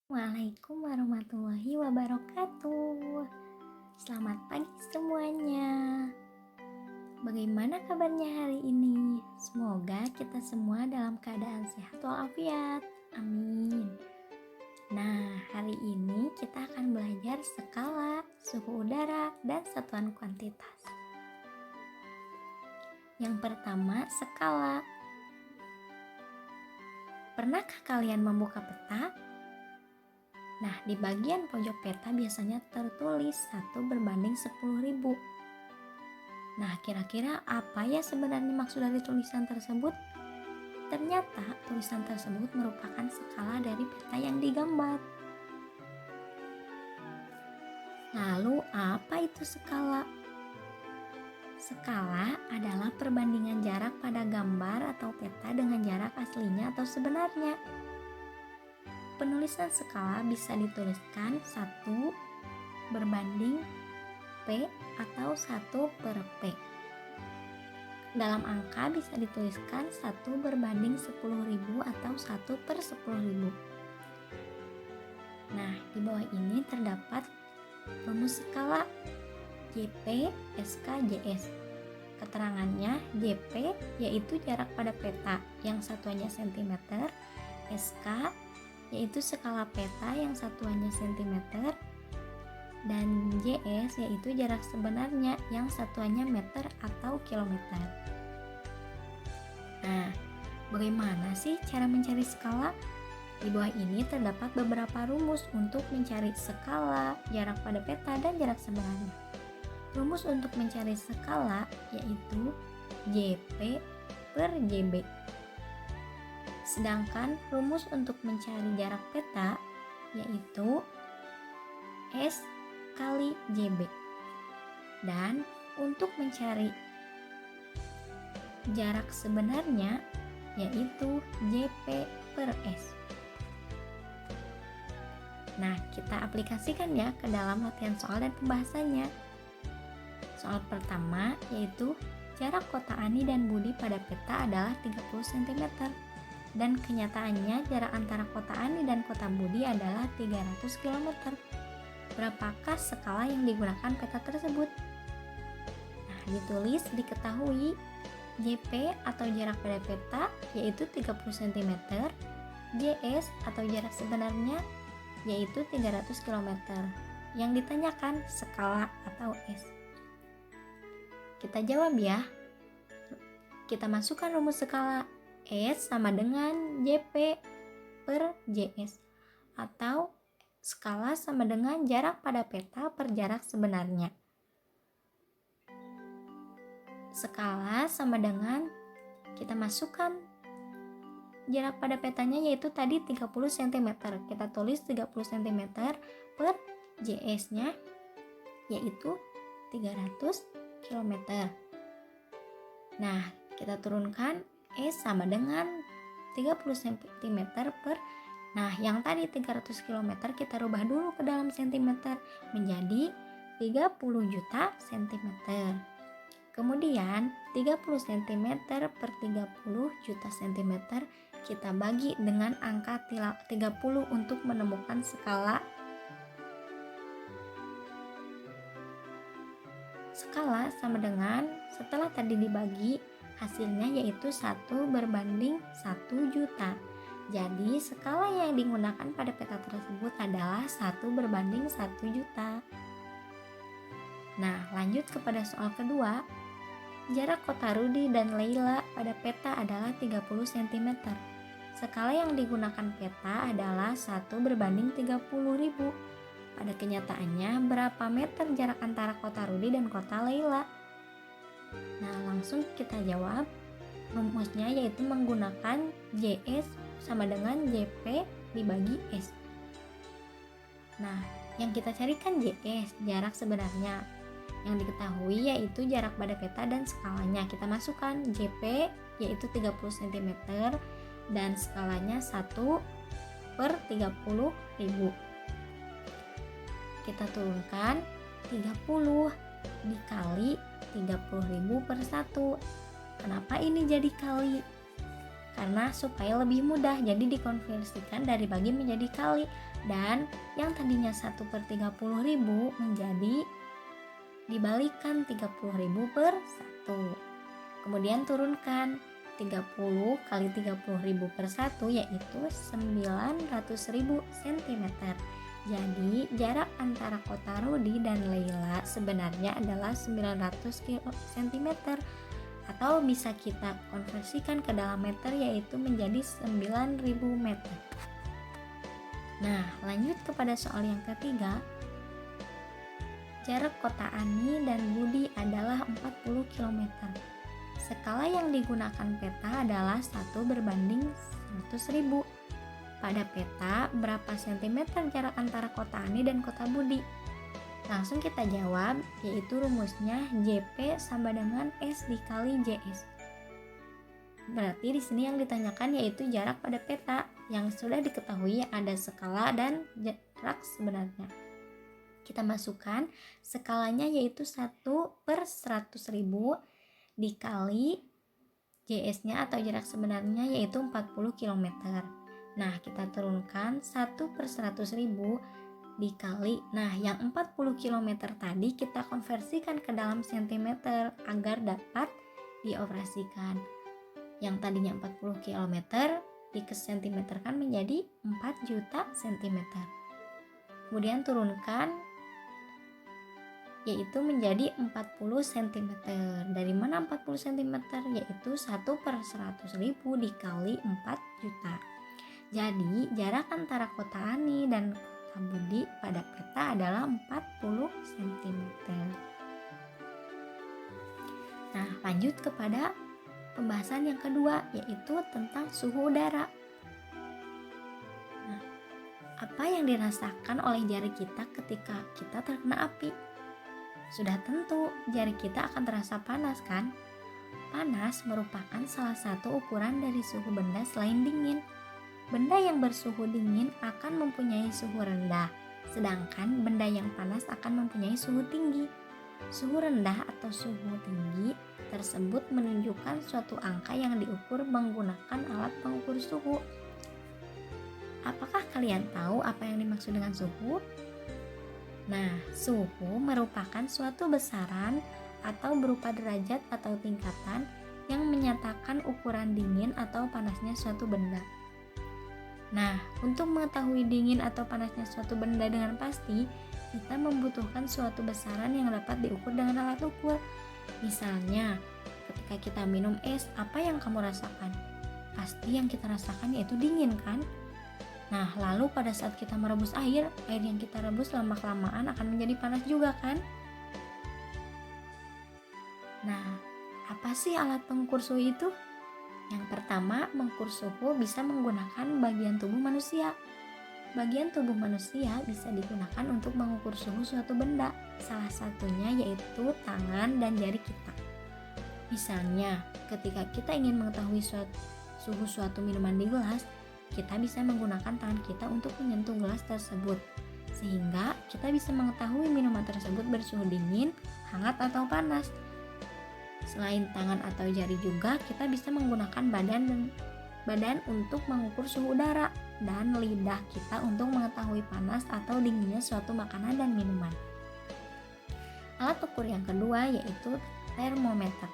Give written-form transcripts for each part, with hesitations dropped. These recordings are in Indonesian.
Assalamualaikum warahmatullahi wabarakatuh. Selamat pagi semuanya. Bagaimana kabarnya hari ini? Semoga kita semua dalam keadaan sehat walafiat. Amin. Nah, hari ini kita akan belajar skala, suhu udara, dan satuan kuantitas. Yang pertama, skala. Pernahkah kalian membuka peta? Nah, di bagian pojok peta biasanya tertulis 1/10.000. Nah, kira-kira apa ya sebenarnya maksud dari tulisan tersebut? Ternyata tulisan tersebut merupakan skala dari peta yang digambar. Lalu, apa itu skala? Skala adalah perbandingan jarak pada gambar atau peta dengan jarak aslinya atau sebenarnya. Penulisan skala bisa dituliskan 1 berbanding P atau 1/P. Dalam angka bisa dituliskan 1 berbanding 10.000 atau 1/10.000. Nah, di bawah ini terdapat rumus skala JP, SK, JS. Keterangannya, JP yaitu jarak pada peta yang satuannya cm, SK yaitu skala peta yang satuannya cm, dan JS yaitu jarak sebenarnya yang satuannya meter atau kilometer. Nah, bagaimana sih cara mencari skala? Di bawah ini terdapat beberapa rumus untuk mencari skala, jarak pada peta, dan jarak sebenarnya. Rumus untuk mencari skala yaitu JP per JB. Sedangkan rumus untuk mencari jarak peta yaitu S kali JB. Dan untuk mencari jarak sebenarnya yaitu JP per S. Nah, kita aplikasikan ya ke dalam latihan soal dan pembahasannya. Soal pertama yaitu jarak kota Ani dan Budi pada peta adalah 30 cm. Dan kenyataannya jarak antara kota Ani dan kota Budi adalah 300 km. Berapakah skala yang digunakan peta tersebut? Nah, ditulis diketahui JP atau jarak pada peta yaitu 30 cm, JS atau jarak sebenarnya yaitu 300 km. Yang ditanyakan skala atau S. Kita jawab ya. Kita masukkan rumus skala. S sama dengan JP per JS atau skala sama dengan jarak pada peta per jarak sebenarnya. Skala sama dengan kita masukkan jarak pada petanya yaitu tadi 30 cm. Kita tulis 30 cm per JS-nya yaitu 300 km. Nah, kita turunkan S sama dengan 30 cm per. Nah, yang tadi 300 km kita rubah dulu ke dalam cm menjadi 30 juta cm. Kemudian 30 cm per 30 juta cm kita bagi dengan angka 30 untuk menemukan skala. Skala sama dengan setelah tadi dibagi hasilnya yaitu 1 berbanding 1 juta. Jadi skala yang digunakan pada peta tersebut adalah 1 berbanding 1 juta. Nah, lanjut kepada soal kedua. Jarak kota Rudi dan Leila pada peta adalah 30 cm. Skala yang digunakan peta adalah 1 berbanding 30.000. Pada kenyataannya berapa meter jarak antara kota Rudi dan kota Leila? Nah, langsung kita jawab. Rumusnya yaitu menggunakan JS sama dengan JP dibagi S. Nah, yang kita carikan JS, jarak sebenarnya. Yang diketahui yaitu jarak pada peta dan skalanya. Kita masukkan JP yaitu 30 cm dan skalanya 1 per 30.000. Kita turunkan 30 dikali 30.000 per 1. Kenapa ini jadi kali? Karena supaya lebih mudah, jadi dikonversikan dari bagi menjadi kali. Dan yang tadinya 1/30.000 menjadi dibalikan 30.000 per 1. Kemudian turunkan 30 kali 30.000 per 1 yaitu 900.000 cm. Jadi jarak antara kota Rudi dan Leila sebenarnya adalah 900 cm, atau bisa kita konversikan ke dalam meter yaitu menjadi 9.000 meter. Nah, lanjut kepada soal yang ketiga. Jarak kota Ani dan Budi adalah 40 km. Skala yang digunakan peta adalah 1/100.000. Pada peta, berapa sentimeter jarak antara kota Ani dan kota Budi? Langsung kita jawab, yaitu rumusnya JP sama dengan S dikali JS. Berarti di sini yang ditanyakan yaitu jarak pada peta, yang sudah diketahui ada skala dan jarak sebenarnya. Kita masukkan skalanya yaitu 1/100.000 dikali JS-nya atau jarak sebenarnya yaitu 40 km. Nah, kita turunkan 1/100.000 dikali, nah yang 40 km tadi kita konversikan ke dalam cm agar dapat dioperasikan. Yang tadinya 40 km dikesentimeterkan menjadi 4 juta cm. Kemudian turunkan yaitu menjadi 40 cm. Dari mana 40 cm? Yaitu 1/100.000 dikali 4 juta. Jadi jarak antara kota Ani dan kota Budi pada peta adalah 40 cm. Nah, lanjut kepada pembahasan yang kedua, yaitu tentang suhu udara. Nah, apa yang dirasakan oleh jari kita ketika kita terkena api? Sudah tentu jari kita akan terasa panas kan? Panas merupakan salah satu ukuran dari suhu benda selain dingin. Benda yang bersuhu dingin akan mempunyai suhu rendah, sedangkan benda yang panas akan mempunyai suhu tinggi. Suhu rendah atau suhu tinggi tersebut menunjukkan suatu angka yang diukur menggunakan alat pengukur suhu. Apakah kalian tahu apa yang dimaksud dengan suhu? Nah, suhu merupakan suatu besaran atau berupa derajat atau tingkatan yang menyatakan ukuran dingin atau panasnya suatu benda. Nah, untuk mengetahui dingin atau panasnya suatu benda dengan pasti, kita membutuhkan suatu besaran yang dapat diukur dengan alat ukur. Misalnya, ketika kita minum es, apa yang kamu rasakan? Pasti yang kita rasakan yaitu dingin kan? Nah, lalu pada saat kita merebus air yang kita rebus lama-kelamaan akan menjadi panas juga kan? Nah, apa sih alat pengukur suhu itu? Yang pertama, mengukur suhu bisa menggunakan bagian tubuh manusia. Bagian tubuh manusia bisa digunakan untuk mengukur suhu suatu benda. Salah satunya yaitu tangan dan jari kita. Misalnya, ketika kita ingin mengetahui suhu suatu minuman di gelas, kita bisa menggunakan tangan kita untuk menyentuh gelas tersebut, sehingga kita bisa mengetahui minuman tersebut bersuhu dingin, hangat, atau panas. Selain tangan atau jari juga, kita bisa menggunakan badan untuk mengukur suhu udara, dan lidah kita untuk mengetahui panas atau dinginnya suatu makanan dan minuman. Alat ukur yang kedua yaitu termometer.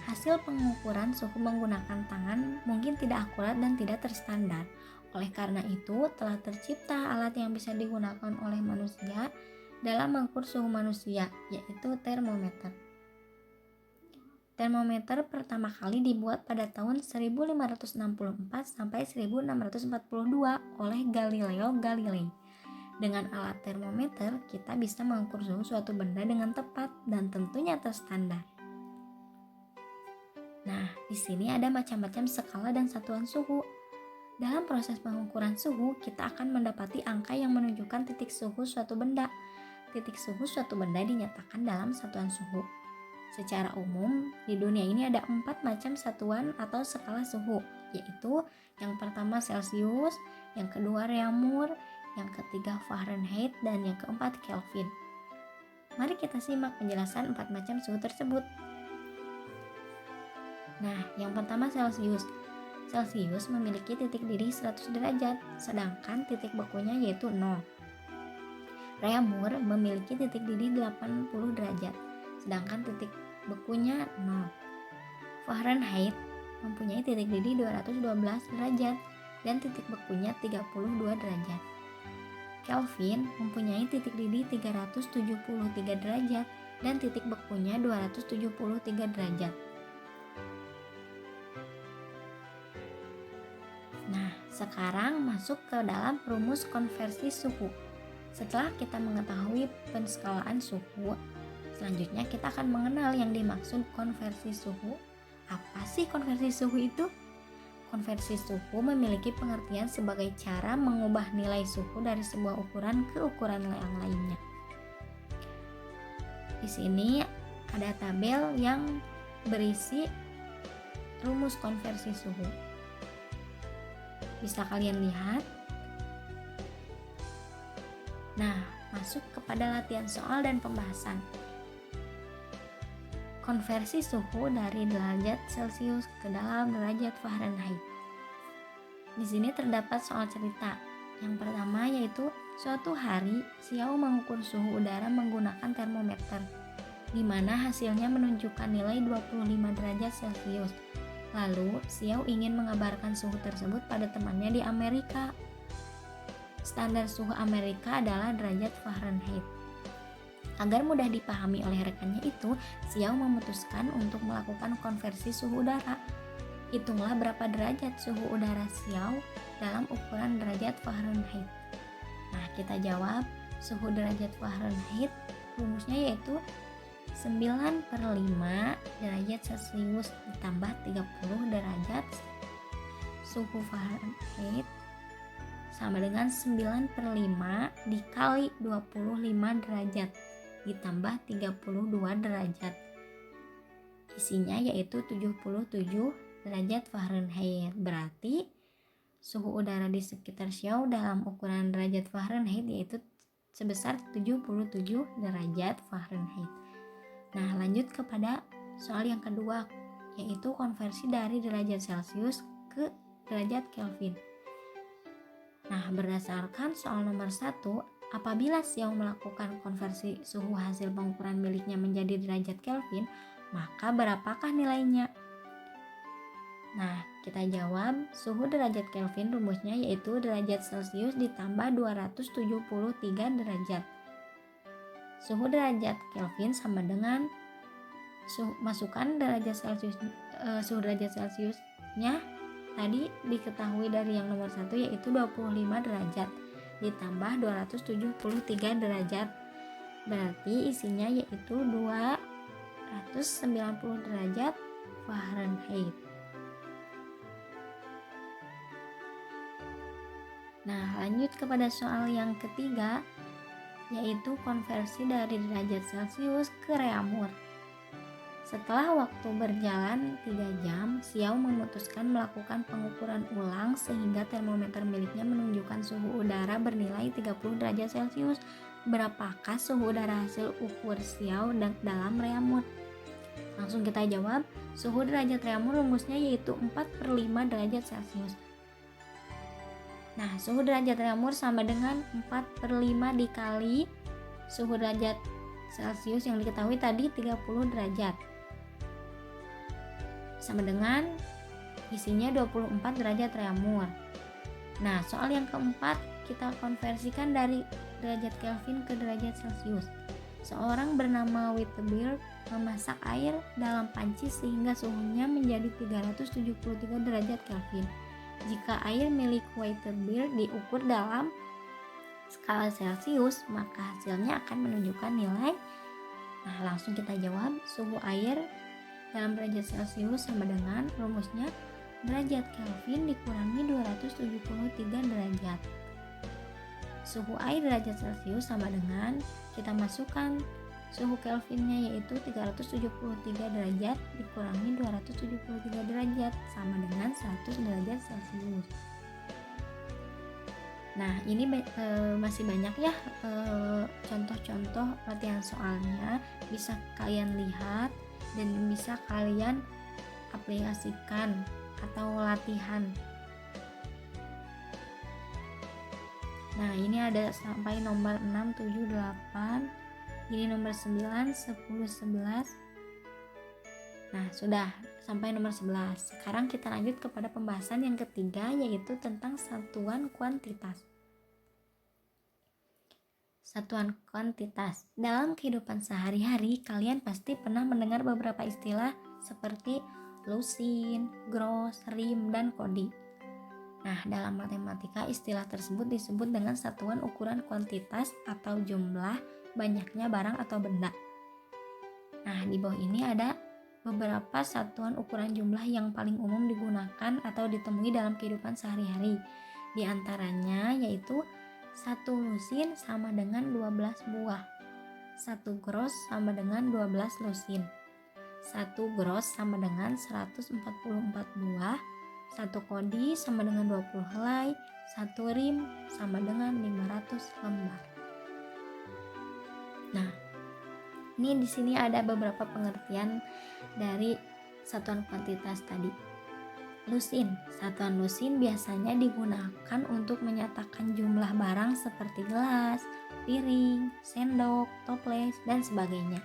Hasil pengukuran suhu menggunakan tangan mungkin tidak akurat dan tidak terstandar. Oleh karena itu, telah tercipta alat yang bisa digunakan oleh manusia dalam mengukur suhu manusia, yaitu termometer. Termometer pertama kali dibuat pada tahun 1564 sampai 1642 oleh Galileo Galilei. Dengan alat termometer, kita bisa mengukur suhu suatu benda dengan tepat dan tentunya terstandar. Nah, di sini ada macam-macam skala dan satuan suhu. Dalam proses pengukuran suhu, kita akan mendapati angka yang menunjukkan titik suhu suatu benda. Titik suhu suatu benda dinyatakan dalam satuan suhu. Secara umum, di dunia ini ada 4 macam satuan atau skala suhu, yaitu yang pertama Celsius, yang kedua Reaumur, yang ketiga Fahrenheit, dan yang keempat Kelvin. Mari kita simak penjelasan 4 macam suhu tersebut. Nah, yang pertama Celsius. Celcius memiliki titik didih 100 derajat, sedangkan titik bekunya yaitu 0. Reaumur memiliki titik didih 80 derajat, sedangkan titik bekunya 0. Fahrenheit mempunyai titik didih 212 derajat dan titik bekunya 32 derajat. Kelvin mempunyai titik didih 373 derajat dan titik bekunya 273 derajat. Nah, sekarang masuk ke dalam rumus konversi suhu. Setelah kita mengetahui penskalaan suhu, selanjutnya kita akan mengenal yang dimaksud konversi suhu. Apa sih konversi suhu itu? Konversi suhu memiliki pengertian sebagai cara mengubah nilai suhu dari sebuah ukuran ke ukuran yang lainnya. Di sini ada tabel yang berisi rumus konversi suhu. Bisa kalian lihat. Nah, masuk kepada latihan soal dan pembahasan. Konversi suhu dari derajat Celcius ke dalam derajat Fahrenheit. Di sini terdapat soal cerita. Yang pertama yaitu suatu hari Xiao mengukur suhu udara menggunakan termometer, di mana hasilnya menunjukkan nilai 25 derajat Celcius. Lalu Xiao ingin mengabarkan suhu tersebut pada temannya di Amerika. Standar suhu Amerika adalah derajat Fahrenheit. Agar mudah dipahami oleh rekannya itu, Xiao memutuskan untuk melakukan konversi suhu udara. Hitunglah berapa derajat suhu udara Xiao dalam ukuran derajat Fahrenheit. Nah, kita jawab suhu derajat Fahrenheit rumusnya yaitu 9/5 derajat Celcius ditambah 30 derajat suhu Fahrenheit sama dengan 9/5 dikali 25 derajat ditambah 32 derajat. Isinya yaitu 77 derajat Fahrenheit. Berarti suhu udara di sekitar Xiao dalam ukuran derajat Fahrenheit yaitu sebesar 77 derajat Fahrenheit. Nah, lanjut kepada soal yang kedua, yaitu konversi dari derajat Celcius ke derajat Kelvin. Nah, berdasarkan soal nomor 1, apabila Xiao melakukan konversi suhu hasil pengukuran miliknya menjadi derajat Kelvin, maka berapakah nilainya? Nah, kita jawab suhu derajat Kelvin rumusnya yaitu derajat Celcius ditambah 273 derajat. Suhu derajat Kelvin sama dengan masukkan derajat Celcius, suhu derajat Celciusnya tadi diketahui dari yang nomor 1 yaitu 25 derajat ditambah 273 derajat. Berarti isinya yaitu 290 derajat Fahrenheit. Nah, lanjut kepada soal yang ketiga, yaitu konversi dari derajat Celcius ke Reaumur. Setelah waktu berjalan 3 jam, Xiao memutuskan melakukan pengukuran ulang sehingga termometer miliknya menunjukkan suhu udara bernilai 30 derajat Celcius. Berapakah suhu udara hasil ukur Xiao dalam Reaumur? Langsung kita jawab, suhu derajat Reaumur rumusnya yaitu 4/5 derajat Celcius. Nah, suhu derajat Reaumur sama dengan 4/5 dikali suhu derajat Celcius yang diketahui tadi 30 derajat. Sama dengan isinya 24 derajat Reaumur. Nah, soal yang keempat kita konversikan dari derajat Kelvin ke derajat Celcius. Seorang bernama Whitbeer memasak air dalam panci sehingga suhunya menjadi 373 derajat Kelvin. Jika air milik Whitbeer diukur dalam skala Celcius, maka hasilnya akan menunjukkan nilai. Nah, langsung kita jawab, suhu air dalam derajat Celcius sama dengan rumusnya derajat Kelvin dikurangi 273 derajat. Suhu air derajat Celcius sama dengan kita masukkan suhu Kelvinnya yaitu 373 derajat dikurangi 273 derajat sama dengan 100 derajat Celcius. Nah, ini masih banyak ya contoh-contoh latihan soalnya, bisa kalian lihat dan bisa kalian aplikasikan atau latihan. Nah, ini ada sampai nomor 6, 7, 8. Ini nomor 9, 10, 11. Nah, sudah sampai nomor 11. Sekarang kita lanjut kepada pembahasan yang ketiga, yaitu tentang satuan kuantitas. Satuan kuantitas. Dalam kehidupan sehari-hari, kalian pasti pernah mendengar beberapa istilah seperti lusin, gross, rim, dan kodi. Nah, dalam matematika istilah tersebut disebut dengan satuan ukuran kuantitas atau jumlah banyaknya barang atau benda. Nah, di bawah ini ada beberapa satuan ukuran jumlah yang paling umum digunakan atau ditemui dalam kehidupan sehari-hari. Di antaranya yaitu 1 lusin sama dengan 12 buah. 1 gross sama dengan 12 lusin. 1 gross sama dengan 144 buah. 1 kodi sama dengan 20 helai. 1 rim sama dengan 500 lembar. Nah, ini di sini ada beberapa pengertian dari satuan kuantitas tadi. Lusin. Satuan lusin biasanya digunakan untuk menyatakan jumlah barang seperti gelas, piring, sendok, toples, dan sebagainya.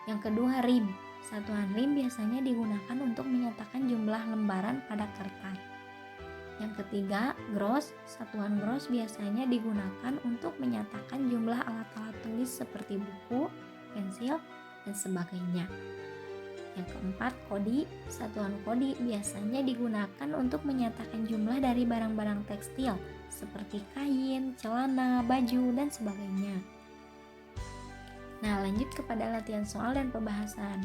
Yang kedua, rim. Satuan rim biasanya digunakan untuk menyatakan jumlah lembaran pada kertas. Yang ketiga, gross. Satuan gross biasanya digunakan untuk menyatakan jumlah alat-alat tulis seperti buku, pensil, dan sebagainya. Yang keempat, kodi. Satuan kodi biasanya digunakan untuk menyatakan jumlah dari barang-barang tekstil seperti kain, celana, baju, dan sebagainya. Nah, lanjut kepada latihan soal dan pembahasan.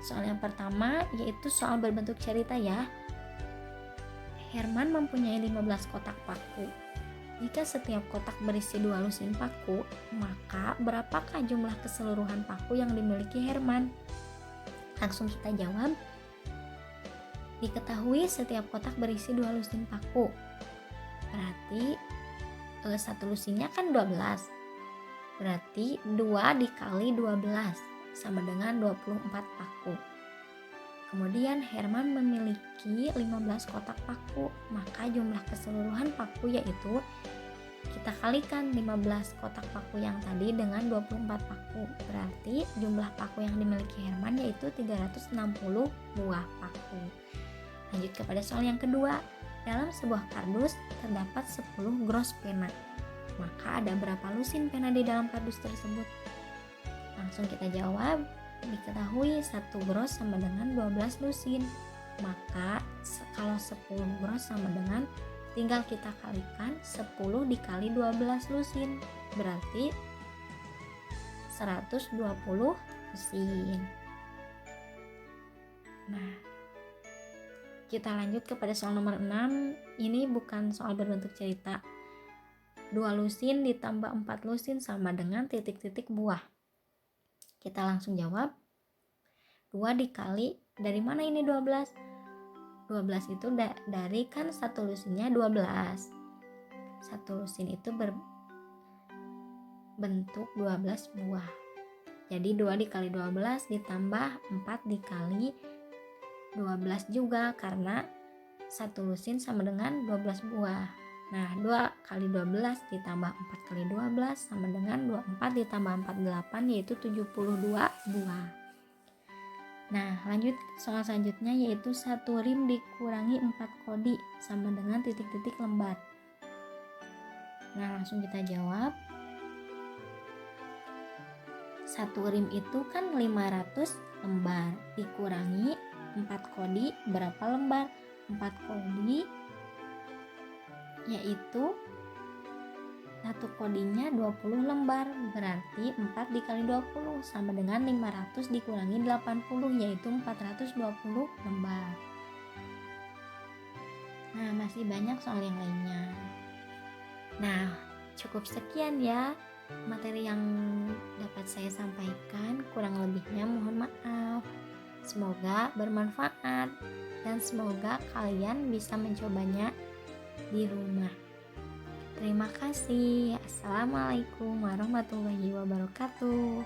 Soal yang pertama yaitu soal berbentuk cerita ya. Herman mempunyai 15 kotak paku. Jika setiap kotak berisi 2 lusin paku, maka berapakah jumlah keseluruhan paku yang dimiliki Herman? Langsung kita jawab. Diketahui setiap kotak berisi 2 lusin paku. Berarti 1 lusinnya kan 12. Berarti 2 dikali 12 sama dengan 24 paku. Kemudian Herman memiliki 15 kotak paku, maka jumlah keseluruhan paku yaitu kita kalikan 15 kotak paku yang tadi dengan 24 paku. Berarti jumlah paku yang dimiliki Herman yaitu 360 buah paku. Lanjut kepada soal yang kedua. Dalam sebuah kardus terdapat 10 gross pena. Maka ada berapa lusin pena di dalam kardus tersebut? Langsung kita jawab. Diketahui 1 gross sama dengan 12 lusin. Maka kalau 10 gross sama dengan, tinggal kita kalikan 10 dikali 12 lusin. Berarti 120 lusin. Nah, kita lanjut kepada soal nomor 6. Ini bukan soal berbentuk cerita. 2 lusin ditambah 4 lusin sama dengan titik-titik buah. Kita langsung jawab. 2 dikali, dari mana ini 12? 12 itu dari kan 1 lusinnya 12. 1 lusin itu berbentuk 12 buah. Jadi 2 dikali 12 ditambah 4 dikali 12 juga, karena 1 lusin sama dengan 12 buah. Nah, 2 kali 12 ditambah 4 kali 12 sama dengan 24 ditambah 48 yaitu 72 buah. Nah, lanjut soal selanjutnya yaitu 1 rim dikurangi 4 kodi sama dengan titik-titik lembar. Nah, langsung kita jawab. 1 rim itu kan 500 lembar dikurangi 4 kodi berapa lembar? 4 kodi yaitu 1 kodinya 20 lembar, berarti 4 dikali 20 sama dengan 500 dikurangi 80 yaitu 420 lembar. Nah, masih banyak soal yang lainnya. Nah, cukup sekian ya materi yang dapat saya sampaikan, kurang lebihnya mohon maaf. Semoga bermanfaat dan semoga kalian bisa mencobanya di rumah. Terima kasih. Assalamualaikum warahmatullahi wabarakatuh.